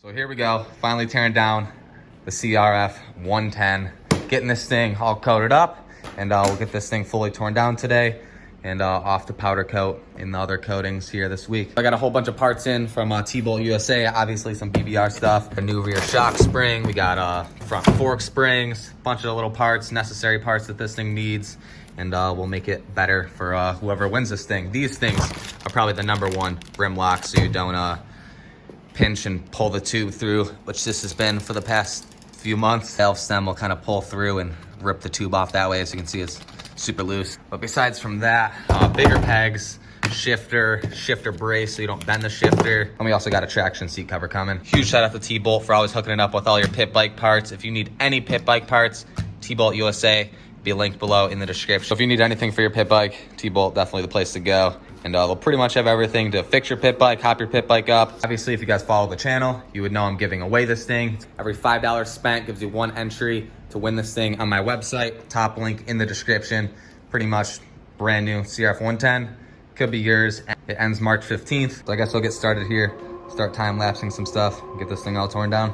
So here we go, finally tearing down the CRF110, getting this thing all coated up, and we'll get this thing fully torn down today and off the powder coat in the other coatings here this week. I got a whole bunch of parts in from T-Bolt USA, obviously some BBR stuff, a new rear shock spring, we got front fork springs, a bunch of little parts, necessary parts that this thing needs, and we'll make it better for whoever wins this thing. These things are probably the #1 rim lock, so you don't pinch and pull the tube through, which this has been for the past few months. Valve stem will kind of pull through and rip the tube off that way. As you can see, it's super loose. But besides from that, bigger pegs, shifter brace so you don't bend the shifter. And we also got a traction seat cover coming. Huge shout out to T-Bolt for always hooking it up with all your pit bike parts. If you need any pit bike parts, T-Bolt USA, be linked below in the description. So if you need anything for your pit bike, T-Bolt definitely the place to go. And they'll pretty much have everything to fix your pit bike, hop your pit bike up. Obviously, if you guys follow the channel, you would know I'm giving away this thing. Every $5 spent gives you 1 entry to win this thing on my website. Top link in the description. Pretty much brand new CRF110. Could be yours. It ends March 15th. So I guess we'll get started here. Start time-lapsing some stuff. Get this thing all torn down.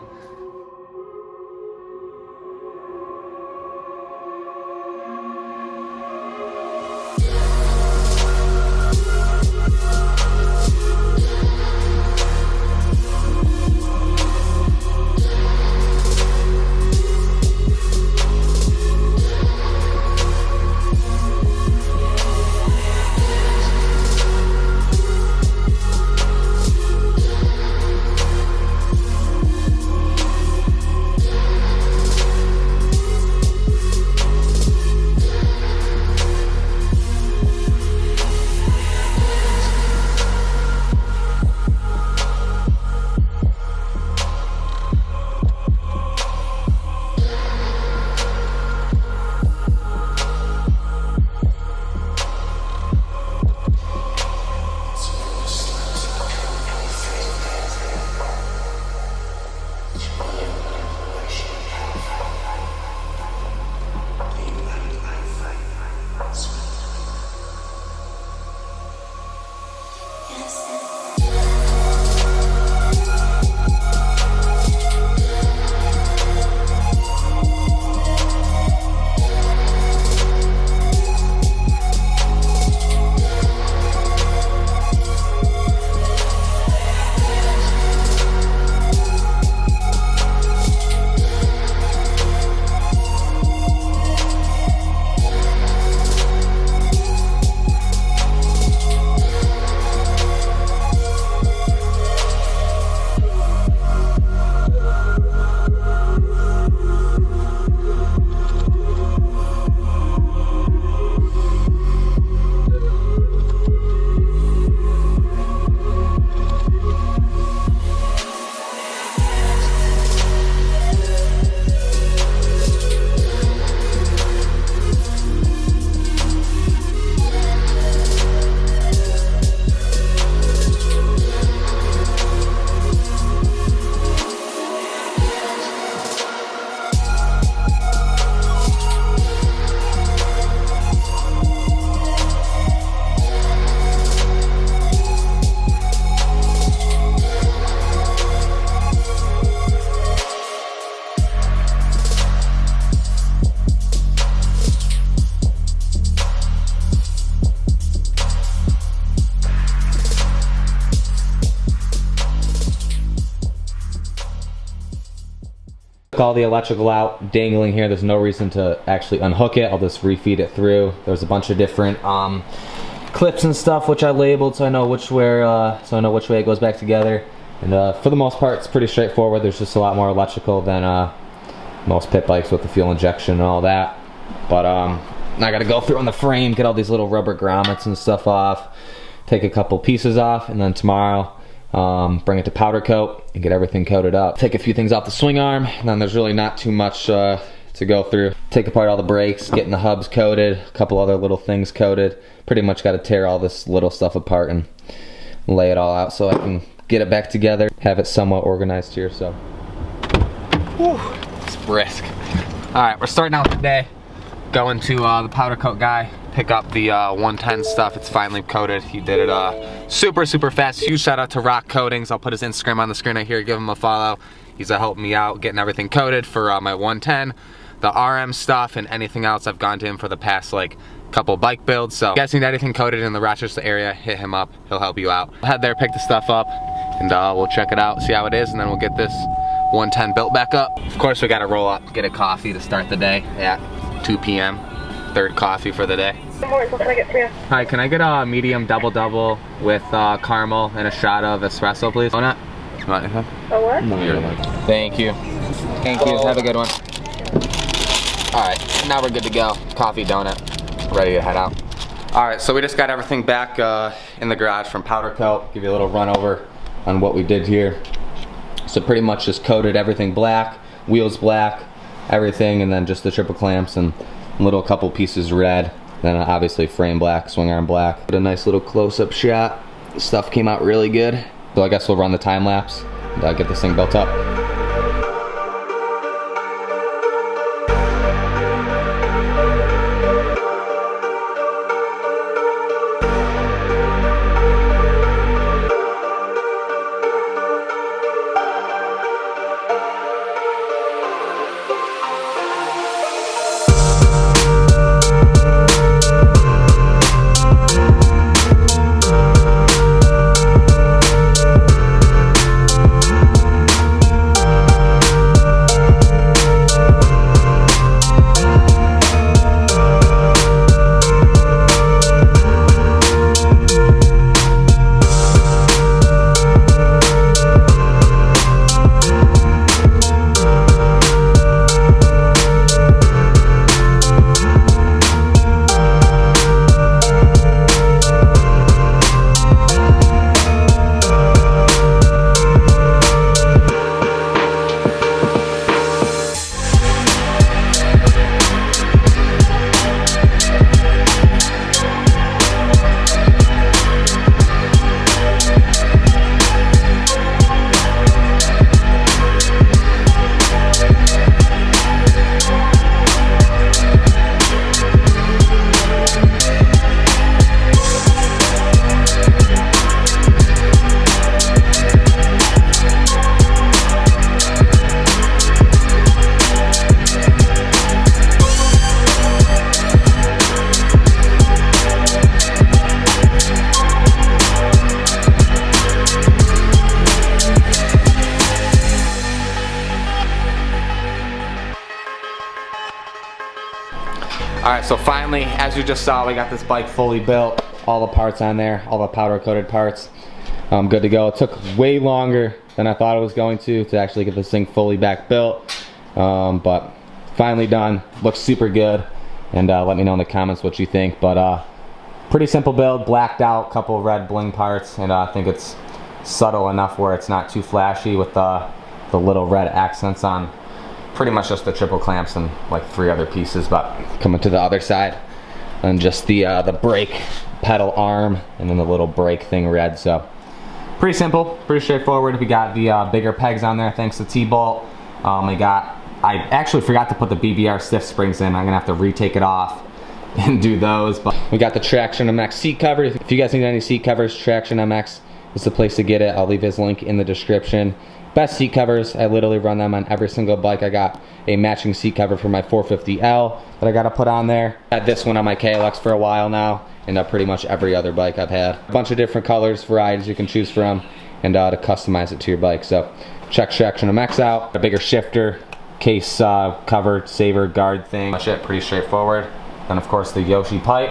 All the electrical out, dangling here. There's no reason to actually unhook it. I'll just refeed it through. There's a bunch of different clips and stuff which I labeled so I know which way it goes back together. And for the most part, it's pretty straightforward. There's just a lot more electrical than most pit bikes with the fuel injection and all that. But now I got to go through on the frame, get all these little rubber grommets and stuff off, take a couple pieces off, and then tomorrow bring it to powder coat and get everything coated up. Take a few things off the swing arm, and then there's really not too much to go through. Take apart all the brakes, getting the hubs coated, a couple other little things coated. Pretty much got to tear all this little stuff apart and lay it all out so I can get it back together, have it somewhat organized here. So whew, it's brisk. All right, we're starting out today, going to the powder coat guy, pick up the 110 stuff. It's finally coated. He did it super fast. Huge shout out to Rock Coatings. I'll put his Instagram on the screen right here. Give him a follow. He's helping me out getting everything coated for my 110, the RM stuff, and anything else. I've gone to him for the past like couple bike builds. So if you guys need anything coated in the Rochester area, hit him up. He'll help you out. I'll head there, pick the stuff up, and we'll check it out, see how it is, and then we'll get this 110 built back up. Of course, we gotta roll up, get a coffee to start the day at 2 p.m. Third coffee for the day. Good morning, what can I get for you? Hi, can I get a medium double with caramel and a shot of espresso, please? Donut? A what? Thank you. Thank you. Have a good one. All right, now we're good to go. Coffee, donut, ready to head out. All right, so we just got everything back in the garage from powder coat. Give you a little run over on what we did here. So pretty much just coated everything black, wheels black, everything, and then just the triple clamps and little couple pieces red. Then obviously frame black, swing arm black. Did a nice little close-up shot. The stuff came out really good. So I guess we'll run the time lapse and get this thing built up. Alright, so finally, as you just saw, we got this bike fully built. All the parts on there, all the powder coated parts. Good to go. It took way longer than I thought it was going to actually get this thing fully back built. But finally done. Looks super good. And let me know in the comments what you think. But pretty simple build, blacked out, couple red bling parts. And I think it's subtle enough where it's not too flashy with the little red accents on pretty much just the triple clamps and like 3 other pieces. But coming to the other side, and just the brake pedal arm and then the little brake thing red. So pretty simple, pretty straightforward. We got the bigger pegs on there thanks to T-bolt. I actually forgot to put the BBR stiff springs in. I'm gonna have to retake it off and do those. But we got the Traction MX seat cover. If you guys need any seat covers, Traction MX is the place to get it. I'll leave his link in the description. Best seat covers, I literally run them on every single bike. I got a matching seat cover for my 450L that I gotta put on there. Had this one on my KLX for a while now, and pretty much every other bike I've had. A bunch of different colors, varieties you can choose from, and to customize it to your bike. So check Traction MX out. A bigger shifter, case cover, saver, guard thing. Much it, pretty straightforward. Then of course the Yoshi pipe,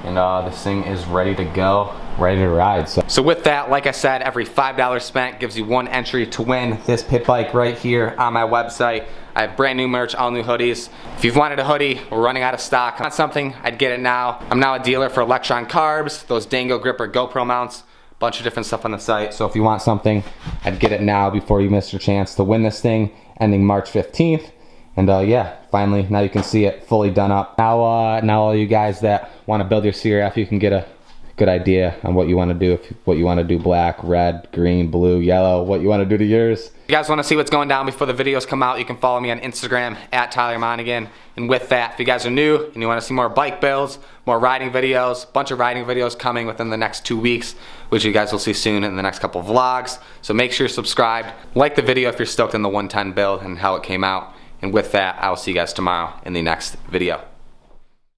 and this thing is ready to go. Ready to ride. So with that, like I said, every $5 spent gives you 1 entry to win this pit bike right here on my website. I have brand new merch, all new hoodies. If you've wanted a hoodie, we're running out of stock. Want something, I'd get it now. I'm now a dealer for Electron carbs, those Dango gripper GoPro mounts, bunch of different stuff on the site. So if you want something, I'd get it now before you miss your chance to win this thing, ending March 15th. And yeah, finally, now you can see it fully done up. Now all you guys that want to build your CRF, you can get a good idea on what you want to do. What you want to do, black, red, green, blue, yellow, what you want to do to yours. If you guys want to see what's going down before the videos come out, you can follow me on Instagram at Tyler Monagan. And with that, if you guys are new and you want to see more bike builds, more riding videos, bunch of riding videos coming within the next 2 weeks, which you guys will see soon in the next couple of vlogs. So make sure you're subscribed. Like the video if you're stoked on the 110 build and how it came out. And with that, I will see you guys tomorrow in the next video.